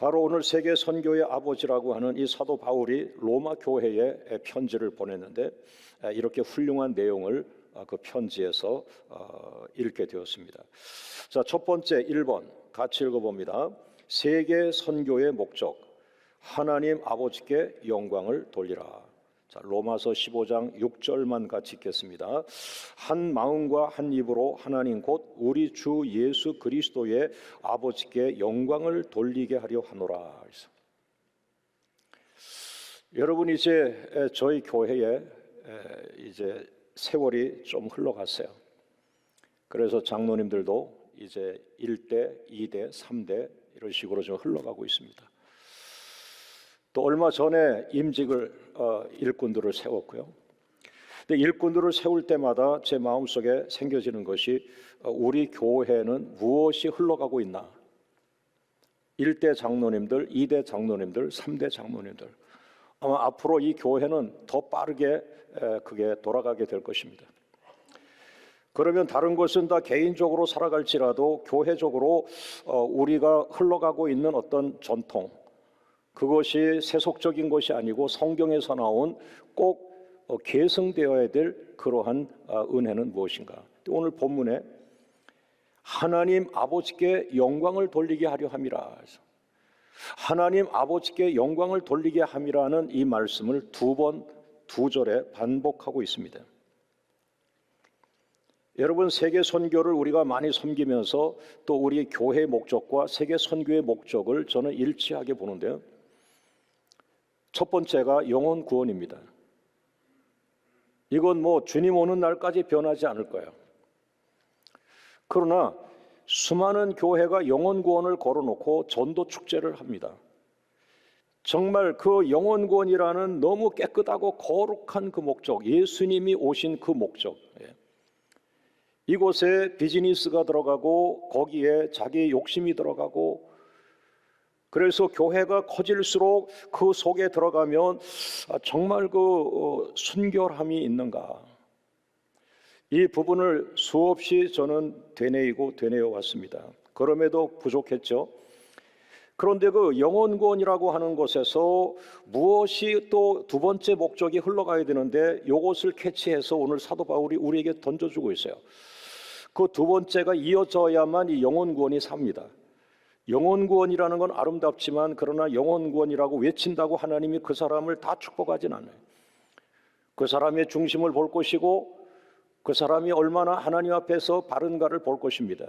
바로 오늘 세계 선교의 아버지라고 하는 이 사도 바울이 로마 교회에 편지를 보냈는데 이렇게 훌륭한 내용을 그 편지에서 읽게 되었습니다. 자, 첫 번째 1번 같이 읽어봅니다. 세계 선교의 목적, 하나님 아버지께 영광을 돌리라. 자, 로마서 15장 6절만 같이 읽겠습니다. 한 마음과 한 입으로 하나님 곧 우리 주 예수 그리스도의 아버지께 영광을 돌리게 하려 하노라. 여러분, 이제 저희 교회에 이제 세월이 좀 흘러갔어요. 그래서 장로님들도 이제 1대, 2대, 3대 이런 식으로 좀 흘러가고 있습니다. 또 얼마 전에 임직을 일꾼들을 세웠고요. 근데 일꾼들을 세울 때마다 제 마음속에 생겨지는 것이 우리 교회는 무엇이 흘러가고 있나? 1대 장로님들, 2대 장로님들, 3대 장로님들. 아마 앞으로 이 교회는 더 빠르게 그게 돌아가게 될 것입니다. 그러면 다른 것은 다 개인적으로 살아갈지라도 교회적으로 우리가 흘러가고 있는 어떤 전통, 그것이 세속적인 것이 아니고 성경에서 나온 꼭 계승되어야 될 그러한 은혜는 무엇인가? 오늘 본문에 하나님 아버지께 영광을 돌리게 하려 함이라. 하나님 아버지께 영광을 돌리게 함이라는 이 말씀을 두 번, 두 절에 반복하고 있습니다. 여러분, 세계 선교를 우리가 많이 섬기면서 또 우리 교회의 목적과 세계 선교의 목적을 저는 일치하게 보는데요. 첫 번째가 영혼 구원입니다. 이건 뭐 주님 오는 날까지 변하지 않을 거예요. 그러나 수많은 교회가 영혼 구원을 걸어놓고 전도 축제를 합니다. 정말 그 영혼 구원이라는 너무 깨끗하고 거룩한 그 목적, 예수님이 오신 그 목적, 이곳에 비즈니스가 들어가고 거기에 자기의 욕심이 들어가고, 그래서 교회가 커질수록 그 속에 들어가면 정말 그 순결함이 있는가, 이 부분을 수없이 저는 되뇌어 왔습니다. 그럼에도 부족했죠. 그런데 그 영혼구원이라고 하는 것에서 무엇이 또 두 번째 목적이 흘러가야 되는데 이것을 캐치해서 오늘 사도 바울이 우리에게 던져주고 있어요. 그 두 번째가 이어져야만 이 영혼구원이 삽니다. 영혼구원이라는 건 아름답지만 그러나 영혼구원이라고 외친다고 하나님이 그 사람을 다 축복하진 않아요. 그 사람의 중심을 볼 것이고 그 사람이 얼마나 하나님 앞에서 바른가를 볼 것입니다.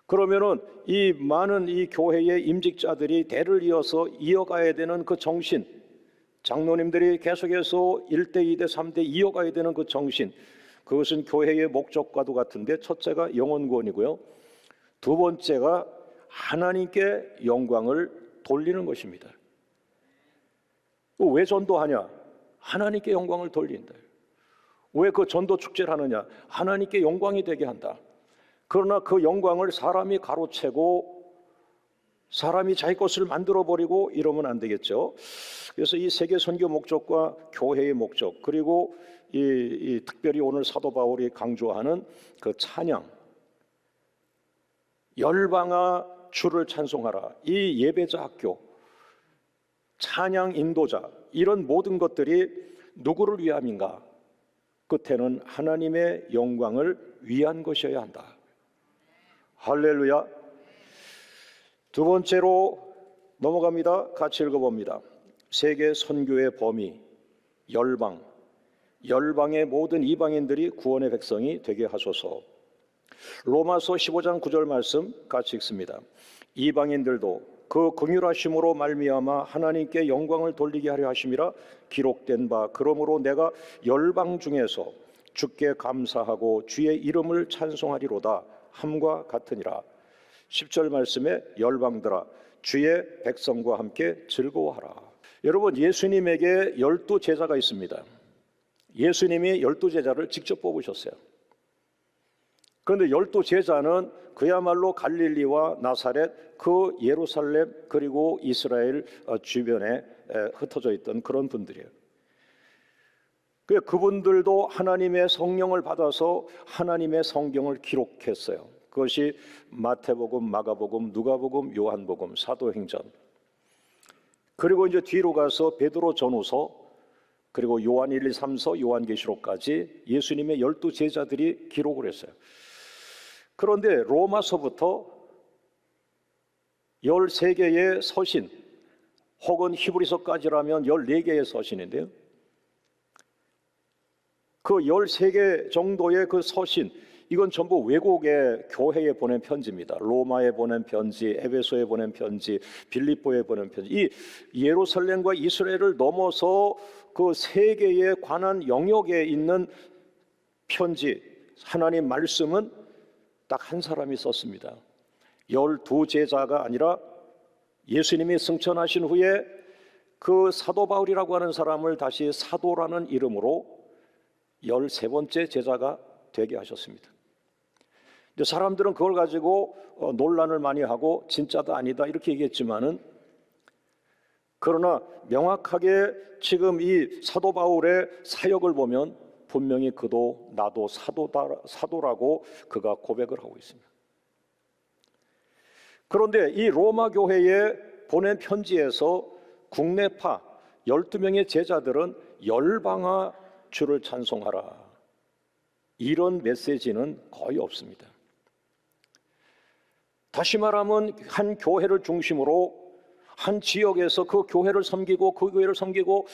그러면은 이 많은 이 교회의 임직자들이 대를 이어서 이어가야 되는 그 정신, 장로님들이 계속해서 1대, 2대, 3대 이어가야 되는 그 정신, 그것은 교회의 목적과도 같은데 첫째가 영혼구원이고요. 두 번째가 하나님께 영광을 돌리는 것입니다. 왜 전도하냐? 하나님께 영광을 돌린다. 왜 그 전도 축제를 하느냐? 하나님께 영광이 되게 한다. 그러나 그 영광을 사람이 가로채고 사람이 자기 것을 만들어버리고 이러면 안 되겠죠. 그래서 이 세계 선교 목적과 교회의 목적, 그리고 이 특별히 오늘 사도 바울이 강조하는 그 찬양, 열방아 주를 찬송하라, 이 예배자 학교, 찬양 인도자, 이런 모든 것들이 누구를 위함인가? 끝에는 하나님의 영광을 위한 것이어야 한다. 할렐루야. 두 번째로 넘어갑니다. 같이 읽어봅니다. 세계 선교의 범위, 열방의 모든 이방인들이 구원의 백성이 되게 하소서. 로마서 15장 9절 말씀 같이 읽습니다. 이방인들도 그 긍휼하심으로 말미암아 하나님께 영광을 돌리게 하려 하심이라 기록된 바, 그러므로 내가 열방 중에서 주께 감사하고 주의 이름을 찬송하리로다 함과 같으니라. 10절 말씀에 열방들아 주의 백성과 함께 즐거워하라. 여러분, 예수님에게 12제자가 있습니다. 예수님이 12제자를 직접 뽑으셨어요. 그런데 12제자는 그야말로 갈릴리와 나사렛, 그 예루살렘 그리고 이스라엘 주변에 흩어져 있던 그런 분들이에요. 그분들도 하나님의 성령을 받아서 하나님의 성경을 기록했어요. 그것이 마태복음, 마가복음, 누가복음, 요한복음, 사도행전. 그리고 이제 뒤로 가서 베드로 전후서, 그리고 요한 1, 2, 3서, 요한계시록까지 예수님의 12 제자들이 기록을 했어요. 그런데 로마서부터 13개의 서신, 혹은 히브리서까지라면 14개의 서신인데요, 그 13개 정도의 그 서신, 이건 전부 외국의 교회에 보낸 편지입니다. 로마에 보낸 편지, 에베소에 보낸 편지, 빌립보에 보낸 편지. 이 예루살렘과 이스라엘을 넘어서 그 세계에 관한 영역에 있는 편지, 하나님 말씀은 딱 한 사람이 썼습니다. 12 제자가 아니라 예수님이 승천하신 후에 그 사도 바울이라고 하는 사람을 다시 사도라는 이름으로 13번째 제자가 되게 하셨습니다. 근데 사람들은 그걸 가지고 논란을 많이 하고 진짜다 아니다 이렇게 얘기했지만은, 그러나 명확하게 지금 이 사도 바울의 사역을 보면 분명히 그도 나도 사도라고 그가 고백을 하고 있습니다. 그런데 이 로마 교회에 보낸 편지에서 국내파 12명의 제자들은 열방아 주를 찬송하라, 이런 메시지는 거의 없습니다. 다시 말하면 한 교회를 중심으로 한 지역에서 그 교회를 섬기고 그 교회를 섬기고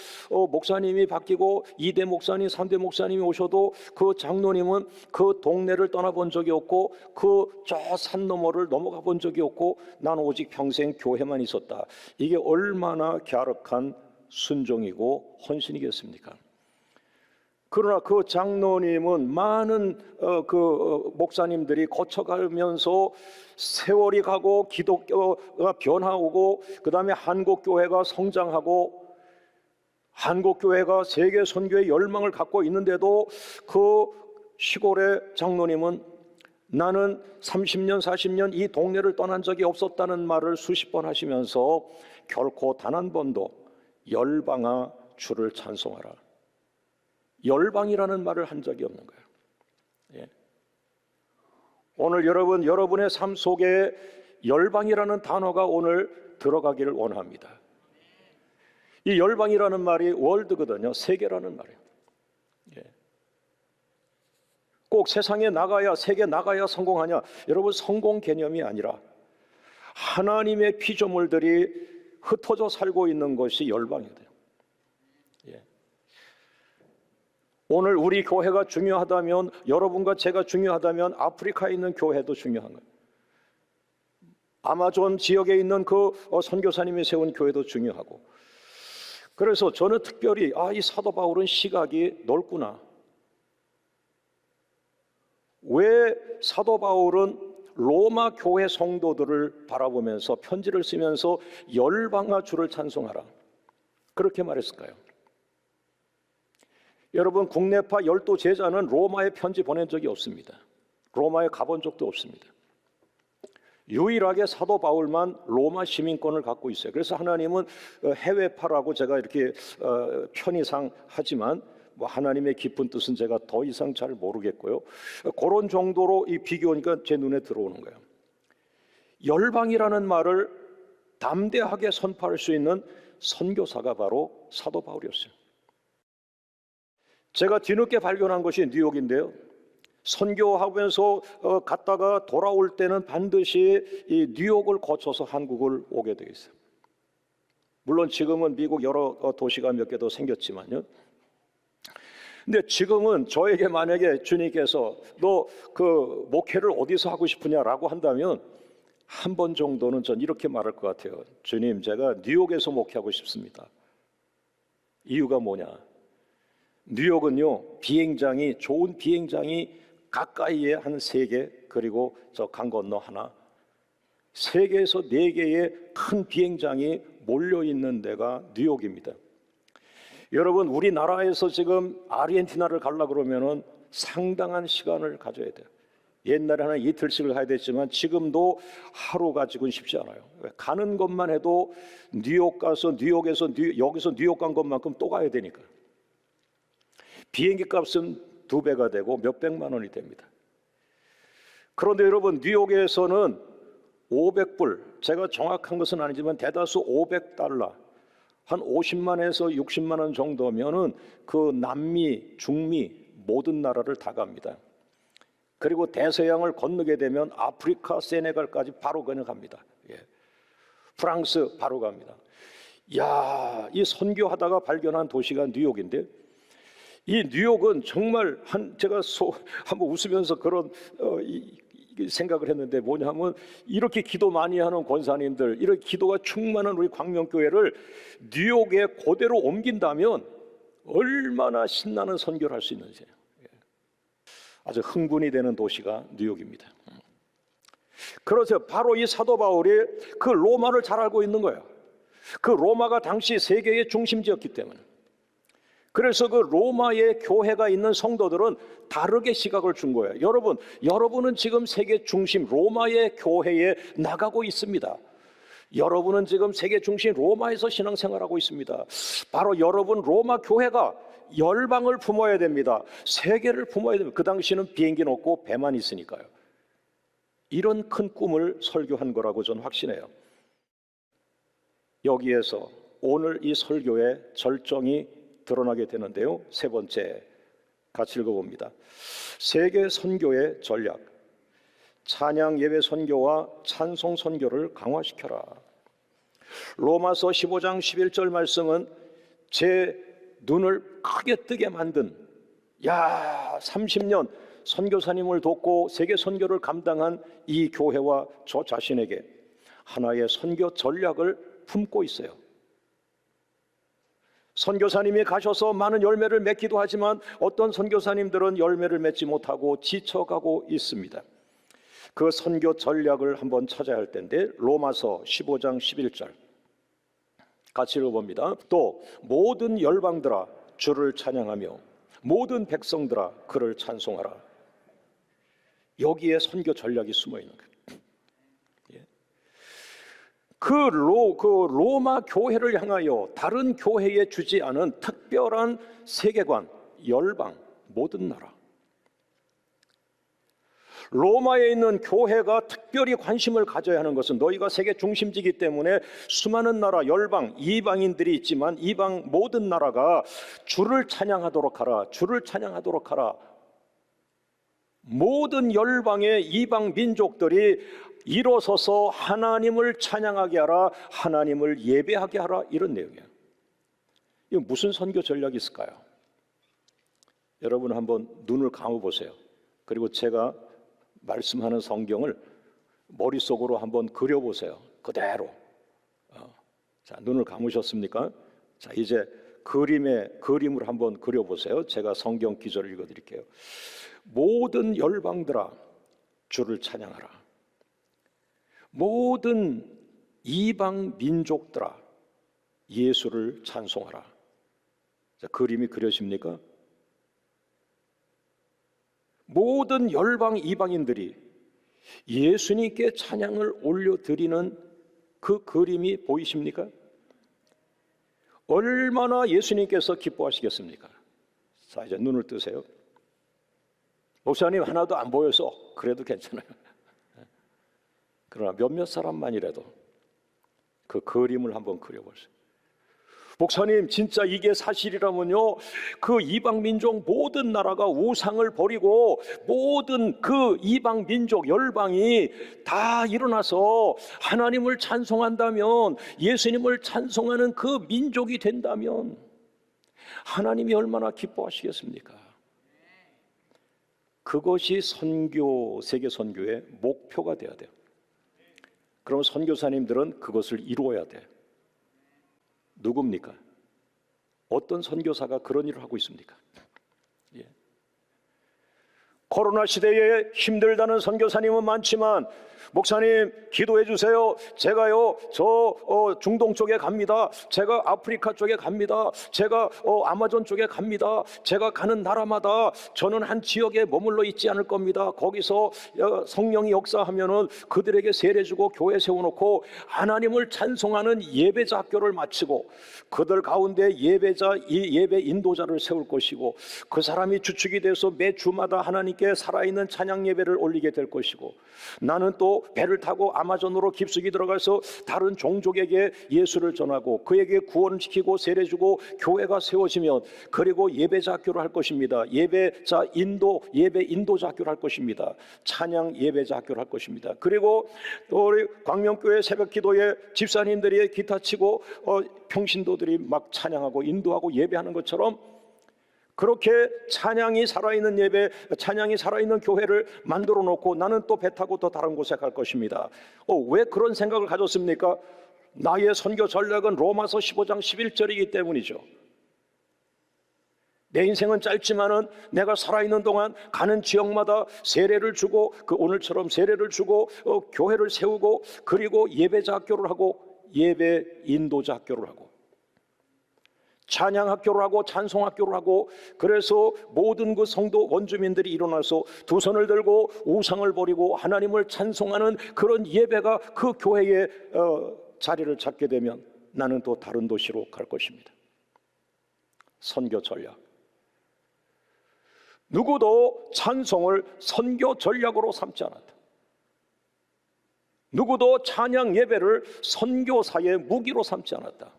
목사님이 바뀌고 2대 목사님, 3대 목사님이 오셔도 그 장로님은 그 동네를 떠나본 적이 없고 그 저 산 너머를 넘어가 본 적이 없고 나는 오직 평생 교회만 있었다. 이게 얼마나 갸륵한 순종이고 헌신이겠습니까? 그러나 그 장로님은 많은 목사님들이 거쳐가면서 세월이 가고 기독교가 변화오고, 그 다음에 한국교회가 성장하고 한국교회가 세계 선교의 열망을 갖고 있는데도 그 시골의 장로님은 나는 30년 40년 이 동네를 떠난 적이 없었다는 말을 수십 번 하시면서 결코 단 한 번도 열방아 주를 찬송하라, 열방이라는 말을 한 적이 없는 거예요. 예. 오늘 여러분의 삶 속에 열방이라는 단어가 오늘 들어가기를 원합니다. 이 열방이라는 말이 월드거든요. 세계라는 말이에요. 예. 꼭 세상에 나가야, 세계 나가야 성공하냐? 여러분, 성공 개념이 아니라 하나님의 피조물들이 흩어져 살고 있는 것이 열방이거든요. 예. 오늘 우리 교회가 중요하다면, 여러분과 제가 중요하다면 아프리카에 있는 교회도 중요한 거예요. 아마존 지역에 있는 그 선교사님이 세운 교회도 중요하고. 그래서 저는 특별히 이 사도 바울은 시각이 넓구나. 왜 사도 바울은 로마 교회 성도들을 바라보면서 편지를 쓰면서 열방아 주를 찬송하라 그렇게 말했을까요? 여러분, 국내파 12 제자는 로마에 편지 보낸 적이 없습니다. 로마에 가본 적도 없습니다. 유일하게 사도 바울만 로마 시민권을 갖고 있어요. 그래서 하나님은 해외파라고 제가 이렇게 편의상 하지만 하나님의 깊은 뜻은 제가 더 이상 잘 모르겠고요. 그런 정도로 이 비교니까 제 눈에 들어오는 거예요. 열방이라는 말을 담대하게 선포할 수 있는 선교사가 바로 사도 바울이었어요. 제가 뒤늦게 발견한 것이 뉴욕인데요. 선교하면서 갔다가 돌아올 때는 반드시 이 뉴욕을 거쳐서 한국을 오게 되어 있어요. 물론 지금은 미국 여러 도시가 몇 개 더 생겼지만요. 근데 지금은 저에게 만약에 주님께서 너 그 목회를 어디서 하고 싶으냐라고 한다면 한 번 정도는 전 이렇게 말할 것 같아요. 주님, 제가 뉴욕에서 목회하고 싶습니다. 이유가 뭐냐? 뉴욕은요, 비행장이, 좋은 비행장이 가까이에 한 3개, 그리고 저 강 건너 하나, 세계에서 4개의 큰 비행장이 몰려있는 데가 뉴욕입니다. 여러분, 우리나라에서 지금 아르헨티나를 가려고 그러면은 상당한 시간을 가져야 돼요. 옛날에 한 이틀씩을 가야 됐지만 지금도 하루 가지고는 쉽지 않아요. 가는 것만 해도 뉴욕 가서 여기서 뉴욕 간 것만큼 또 가야 되니까. 비행기 값은 2배가 되고 몇 백만 원이 됩니다. 그런데 여러분, 뉴욕에서는 500불, 제가 정확한 것은 아니지만 대다수 500달러, 한 50만에서 60만 원 정도면은 그 남미, 중미 모든 나라를 다 갑니다. 그리고 대서양을 건너게 되면 아프리카, 세네갈까지 바로 그냥 갑니다. 예. 프랑스 바로 갑니다. 야, 이 선교하다가 발견한 도시가 뉴욕인데, 이 뉴욕은 정말 제가 한번 웃으면서 그런 생각을 했는데, 뭐냐면 이렇게 기도 많이 하는 권사님들, 이렇게 기도가 충만한 우리 광명교회를 뉴욕에 그대로 옮긴다면 얼마나 신나는 선교를 할 수 있는지. 아주 흥분이 되는 도시가 뉴욕입니다. 그래서 바로 이 사도 바울이 그 로마를 잘 알고 있는 거예요. 그 로마가 당시 세계의 중심지였기 때문에. 그래서 그 로마의 교회가 있는 성도들은 다르게 시각을 준 거예요. 여러분은 지금 세계 중심 로마의 교회에 나가고 있습니다. 여러분은 지금 세계 중심 로마에서 신앙생활하고 있습니다. 바로 여러분 로마 교회가 열방을 품어야 됩니다. 세계를 품어야 됩니다. 그 당시는 비행기는 없고 배만 있으니까요. 이런 큰 꿈을 설교한 거라고 저는 확신해요. 여기에서 오늘 이 설교의 절정이 드러나게 되는데요. 세 번째, 같이 읽어봅니다. 세계 선교의 전략. 찬양 예배 선교와 찬송 선교를 강화시켜라. 로마서 15장 11절 말씀은 제 눈을 크게 뜨게 만든 30년 선교사님을 돕고 세계 선교를 감당한 이 교회와 저 자신에게 하나의 선교 전략을 품고 있어요. 선교사님이 가셔서 많은 열매를 맺기도 하지만 어떤 선교사님들은 열매를 맺지 못하고 지쳐가고 있습니다. 그 선교 전략을 한번 찾아야 할 텐데, 로마서 15장 11절 같이 읽어봅니다. 또 모든 열방들아 주를 찬양하며 모든 백성들아 그를 찬송하라. 여기에 선교 전략이 숨어 있는 거예요. 그 로마 교회를 향하여 다른 교회에 주지 않은 특별한 세계관, 열방, 모든 나라. 로마에 있는 교회가 특별히 관심을 가져야 하는 것은 너희가 세계 중심지이기 때문에 수많은 나라, 열방, 이방인들이 있지만 이방 모든 나라가 주를 찬양하도록 하라. 주를 찬양하도록 하라. 모든 열방의 이방 민족들이 일어서서 하나님을 찬양하게 하라, 하나님을 예배하게 하라, 이런 내용이에요. 이거 무슨 선교 전략이 있을까요? 여러분 한번 눈을 감아보세요. 그리고 제가 말씀하는 성경을 머릿속으로 한번 그려보세요. 그대로. 자, 눈을 감으셨습니까? 자, 이제 그림을 한번 그려보세요. 제가 성경 기절을 읽어드릴게요. 모든 열방들아 주를 찬양하라. 모든 이방 민족들아 예수를 찬송하라. 자, 그림이 그려집니까? 모든 열방 이방인들이 예수님께 찬양을 올려드리는 그 그림이 보이십니까? 얼마나 예수님께서 기뻐하시겠습니까? 자, 이제 눈을 뜨세요. 목사님 하나도 안 보여서 그래도 괜찮아요. 그러나 몇몇 사람만이라도 그 그림을 한번 그려보세요. 목사님 진짜 이게 사실이라면요, 그 이방 민족 모든 나라가 우상을 버리고 모든 그 이방 민족 열방이 다 일어나서 하나님을 찬송한다면, 예수님을 찬송하는 그 민족이 된다면 하나님이 얼마나 기뻐하시겠습니까? 그것이 세계 선교의 목표가 되어야 돼요. 그럼 선교사님들은 그것을 이루어야 돼. 누굽니까? 어떤 선교사가 그런 일을 하고 있습니까? 예. 코로나 시대에 힘들다는 선교사님은 많지만, 목사님 기도해 주세요. 제가요 중동 쪽에 갑니다. 제가 아프리카 쪽에 갑니다. 제가 아마존 쪽에 갑니다. 제가 가는 나라마다 저는 한 지역에 머물러 있지 않을 겁니다. 거기서 성령이 역사하면은 그들에게 세례 주고 교회 세워놓고 하나님을 찬송하는 예배자 학교를 마치고 그들 가운데 예배 인도자를 세울 것이고, 그 사람이 주축이 돼서 매 주마다 하나님께 하나님께 살아있는 찬양 예배를 올리게 될 것이고, 나는 또 배를 타고 아마존으로 깊숙이 들어가서 다른 종족에게 예수를 전하고 그에게 구원을 시키고 세례 주고 교회가 세워지면, 그리고 예배자 학교를 할 것입니다. 예배자 예배 인도자 학교를 할 것입니다. 찬양 예배자 학교를 할 것입니다. 그리고 또 우리 광명교회 새벽 기도에 집사님들이 기타 치고 평신도들이 막 찬양하고 인도하고 예배하는 것처럼, 그렇게 찬양이 살아있는 예배, 찬양이 살아있는 교회를 만들어 놓고 나는 또 배 타고 또 다른 곳에 갈 것입니다. 왜 그런 생각을 가졌습니까? 나의 선교 전략은 로마서 15장 11절이기 때문이죠. 내 인생은 짧지만은 내가 살아있는 동안 가는 지역마다 세례를 주고, 오늘처럼 세례를 주고 교회를 세우고, 그리고 예배자 학교를 하고 예배 인도자 학교를 하고 찬양 학교를 하고 찬송 학교를 하고, 그래서 모든 그 성도 원주민들이 일어나서 두 손을 들고 우상을 버리고 하나님을 찬송하는 그런 예배가 그 교회에 자리를 잡게 되면 나는 또 다른 도시로 갈 것입니다. 선교 전략. 누구도 찬송을 선교 전략으로 삼지 않았다. 누구도 찬양 예배를 선교사의 무기로 삼지 않았다.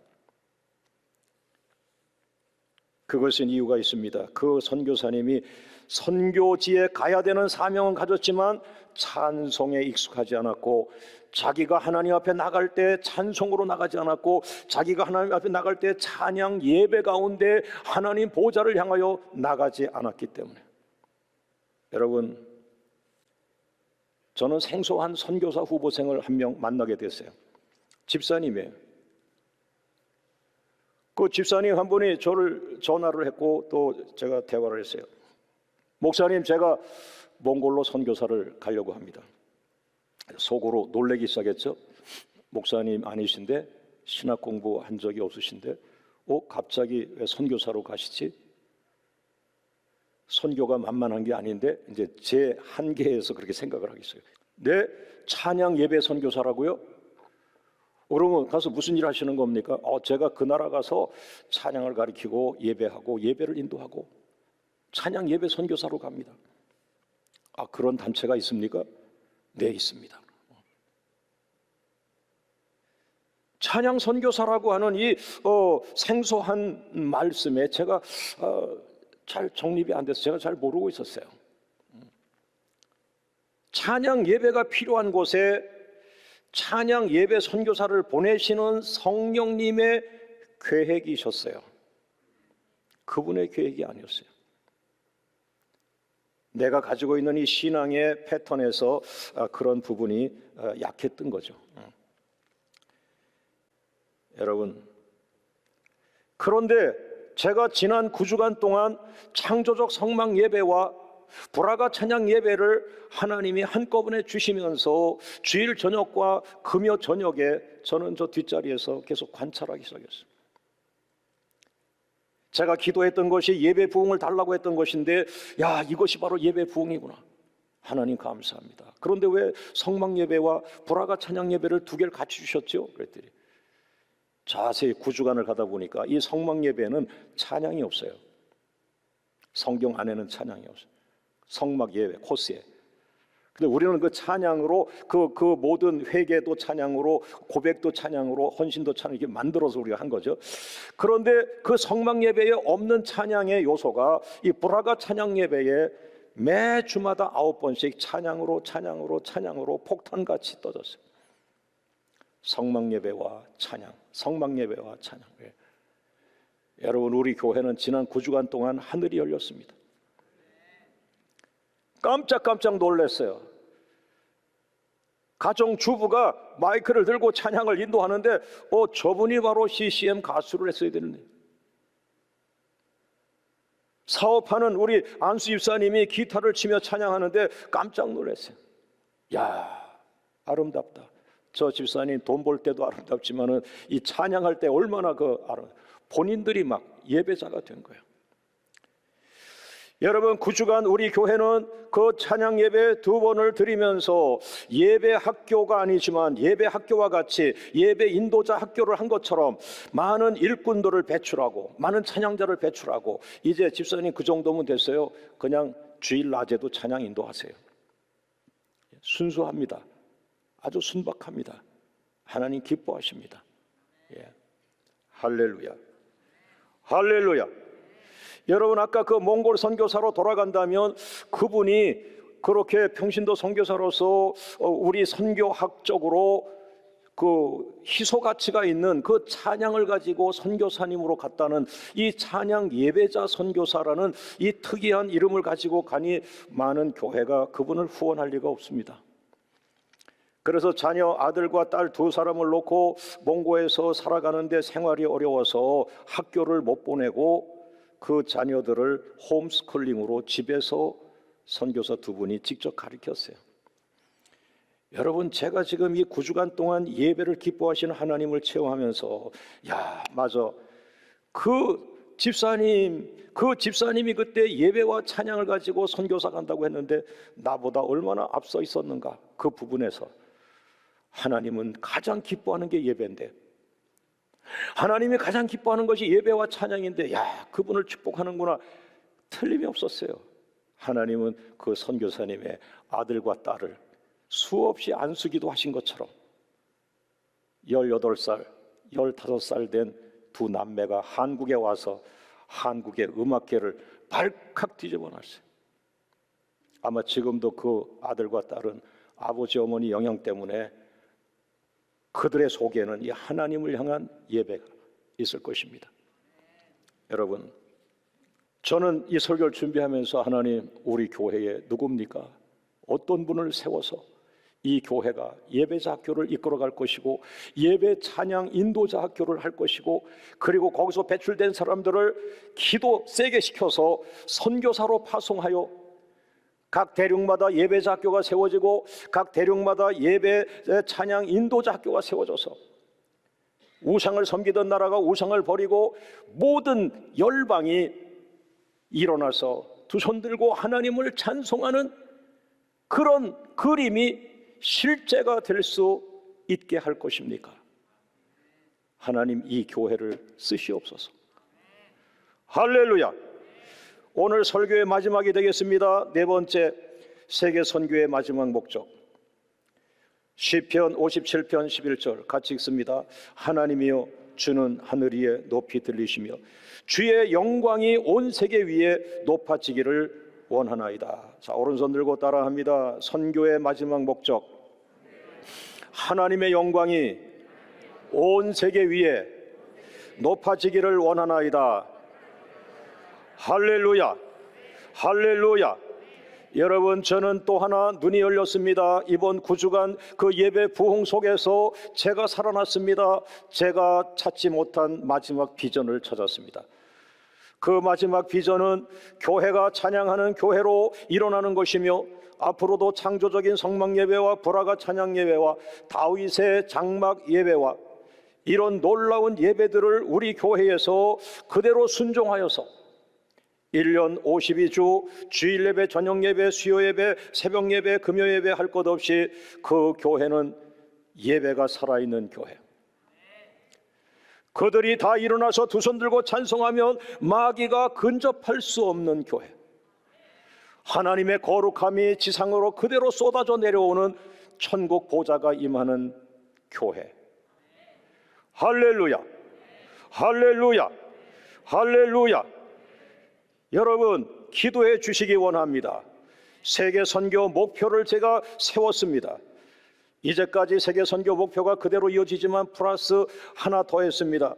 그것은 이유가 있습니다. 그 선교사님이 선교지에 가야 되는 사명은 가졌지만 찬송에 익숙하지 않았고, 자기가 하나님 앞에 나갈 때 찬송으로 나가지 않았고, 자기가 하나님 앞에 나갈 때 찬양 예배 가운데 하나님 보좌를 향하여 나가지 않았기 때문에. 여러분, 저는 생소한 선교사 후보생을 한 명 만나게 됐어요. 집사님이에요. 그 집사님 한 분이 저를 전화를 했고 또 제가 대화를 했어요. 목사님, 제가 몽골로 선교사를 가려고 합니다. 속으로 놀라기 시작했죠. 목사님 아니신데, 신학 공부한 적이 없으신데 갑자기 왜 선교사로 가시지? 선교가 만만한 게 아닌데, 이제 제 한계에서 그렇게 생각을 하겠어요. 네, 찬양 예배 선교사라고요? 그러면 가서 무슨 일 하시는 겁니까? 제가 그 나라 가서 찬양을 가르치고 예배하고 예배를 인도하고 찬양 예배 선교사로 갑니다. 그런 단체가 있습니까? 네, 있습니다. 찬양 선교사라고 하는 이 생소한 말씀에 제가 잘 정립이 안 돼서 제가 잘 모르고 있었어요. 찬양 예배가 필요한 곳에 찬양 예배 선교사를 보내시는 성령님의 계획이셨어요. 그분의 계획이 아니었어요. 내가 가지고 있는 이 신앙의 패턴에서 그런 부분이 약했던 거죠. 여러분, 그런데 제가 지난 9주간 동안 창조적 성막 예배와 브라가 찬양 예배를 하나님이 한꺼번에 주시면서 주일 저녁과 금요 저녁에 저는 저 뒷자리에서 계속 관찰하기 시작했어요. 제가 기도했던 것이 예배 부흥을 달라고 했던 것인데, 이것이 바로 예배 부흥이구나. 하나님 감사합니다. 그런데 왜 성막 예배와 브라가 찬양 예배를 두 개를 같이 주셨죠? 그랬더니 자세히 9주간을 가다 보니까 이 성막 예배는 찬양이 없어요. 성경 안에는 찬양이 없어요. 성막 예배 코스에. 근데 우리는 그 찬양으로 그 모든 회개도 찬양으로, 고백도 찬양으로, 헌신도 찬양, 이렇게 만들어서 우리가 한 거죠. 그런데 그 성막 예배에 없는 찬양의 요소가 이 브라가 찬양 예배에 매 주마다 9번씩 찬양으로 폭탄같이 떠졌어요. 성막 예배와 찬양, 성막 예배와 찬양. 여러분, 우리 교회는 지난 9주간 동안 하늘이 열렸습니다. 깜짝 놀랐어요. 가정주부가 마이크를 들고 찬양을 인도하는데 저분이 바로 CCM 가수를 했어야 되는데, 사업하는 우리 안수 집사님이 기타를 치며 찬양하는데 깜짝 놀랐어요. 아름답다. 저 집사님 돈 벌 때도 아름답지만은 이 찬양할 때 얼마나 본인들이 막 예배자가 된 거예요. 여러분, 9주간 우리 교회는 그 찬양 예배 2번을 드리면서 예배 학교가 아니지만 예배 학교와 같이 예배 인도자 학교를 한 것처럼 많은 일꾼들을 배출하고 많은 찬양자를 배출하고, 이제 집사님 그 정도면 됐어요. 그냥 주일 낮에도 찬양 인도하세요. 순수합니다. 아주 순박합니다. 하나님 기뻐하십니다. 예. 할렐루야. 할렐루야. 여러분, 아까 그 몽골 선교사로 돌아간다면 그분이 그렇게 평신도 선교사로서 우리 선교학적으로 그 희소 가치가 있는 그 찬양을 가지고 선교사님으로 갔다는 이 찬양 예배자 선교사라는 이 특이한 이름을 가지고 가니 많은 교회가 그분을 후원할 리가 없습니다. 그래서 자녀 아들과 딸 두 사람을 놓고 몽고에서 살아가는데 생활이 어려워서 학교를 못 보내고 그 자녀들을 홈스쿨링으로 집에서 선교사 두 분이 직접 가르쳤어요. 여러분, 제가 지금 이 9주간 동안 예배를 기뻐하시는 하나님을 체험하면서 야, 맞아, 그 집사님이 그때 예배와 찬양을 가지고 선교사 간다고 했는데 나보다 얼마나 앞서 있었는가. 그 부분에서 하나님은 가장 기뻐하는 게 예배인데, 하나님이 가장 기뻐하는 것이 예배와 찬양인데, 야, 그분을 축복하는구나. 틀림이 없었어요. 하나님은 그 선교사님의 아들과 딸을 수없이 안수기도 하신 것처럼 18살, 15살 된 두 남매가 한국에 와서 한국의 음악계를 발칵 뒤집어 놨어요. 아마 지금도 그 아들과 딸은 아버지 어머니 영향 때문에 그들의 속에는 이 하나님을 향한 예배가 있을 것입니다. 여러분, 저는 이 설교를 준비하면서 하나님, 우리 교회에 누굽니까? 어떤 분을 세워서 이 교회가 예배자 학교를 이끌어갈 것이고 예배 찬양 인도자 학교를 할 것이고, 그리고 거기서 배출된 사람들을 기도 세게 시켜서 선교사로 파송하여 각 대륙마다 예배자 학교가 세워지고 각 대륙마다 예배 찬양 인도자 학교가 세워져서 우상을 섬기던 나라가 우상을 버리고 모든 열방이 일어나서 두 손 들고 하나님을 찬송하는 그런 그림이 실제가 될 수 있게 할 것입니까? 하나님, 이 교회를 쓰시옵소서. 할렐루야. 오늘 설교의 마지막이 되겠습니다. 네 번째, 세계 선교의 마지막 목적. 시편 57편 11절 같이 읽습니다. 하나님이여, 주는 하늘 위에 높이 들리시며 주의 영광이 온 세계 위에 높아지기를 원하나이다. 자, 오른손 들고 따라합니다. 선교의 마지막 목적. 하나님의 영광이 온 세계 위에 높아지기를 원하나이다. 할렐루야. 할렐루야. 여러분, 저는 또 하나 눈이 열렸습니다. 이번 9주간 그 예배 부흥 속에서 제가 살아났습니다. 제가 찾지 못한 마지막 비전을 찾았습니다. 그 마지막 비전은 교회가 찬양하는 교회로 일어나는 것이며, 앞으로도 창조적인 성막 예배와 브라가 찬양 예배와 다윗의 장막 예배와 이런 놀라운 예배들을 우리 교회에서 그대로 순종하여서 1년 52주 주일 예배, 저녁 예배, 수요 예배, 새벽 예배, 금요 예배 할 것 없이 그 교회는 예배가 살아있는 교회. 그들이 다 일어나서 두 손 들고 찬송하면 마귀가 근접할 수 없는 교회. 하나님의 거룩함이 지상으로 그대로 쏟아져 내려오는 천국 보좌가 임하는 교회. 할렐루야. 할렐루야. 할렐루야. 여러분, 기도해 주시기 원합니다. 세계 선교 목표를 제가 세웠습니다. 이제까지 세계 선교 목표가 그대로 이어지지만 플러스 하나 더 했습니다.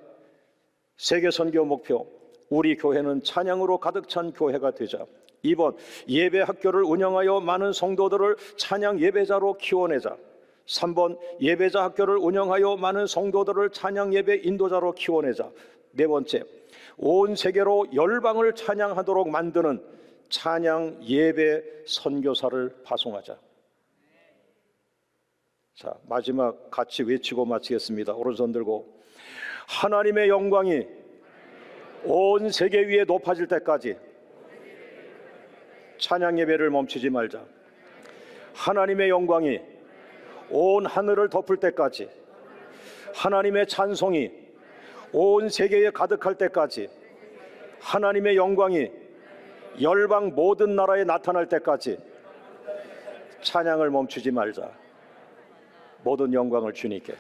세계 선교 목표, 우리 교회는 찬양으로 가득 찬 교회가 되자. 2번, 예배 학교를 운영하여 많은 성도들을 찬양 예배자로 키워내자. 3번, 예배자 학교를 운영하여 많은 성도들을 찬양 예배 인도자로 키워내자. 네 번째, 온 세계로 열방을 찬양하도록 만드는 찬양 예배 선교사를 파송하자. 자, 마지막 같이 외치고 마치겠습니다. 오른손 들고, 하나님의 영광이 온 세계 위에 높아질 때까지 찬양 예배를 멈추지 말자. 하나님의 영광이 온 하늘을 덮을 때까지, 하나님의 찬송이 온 세계에 가득할 때까지, 하나님의 영광이 열방 모든 나라에 나타날 때까지 찬양을 멈추지 말자. 모든 영광을 주님께.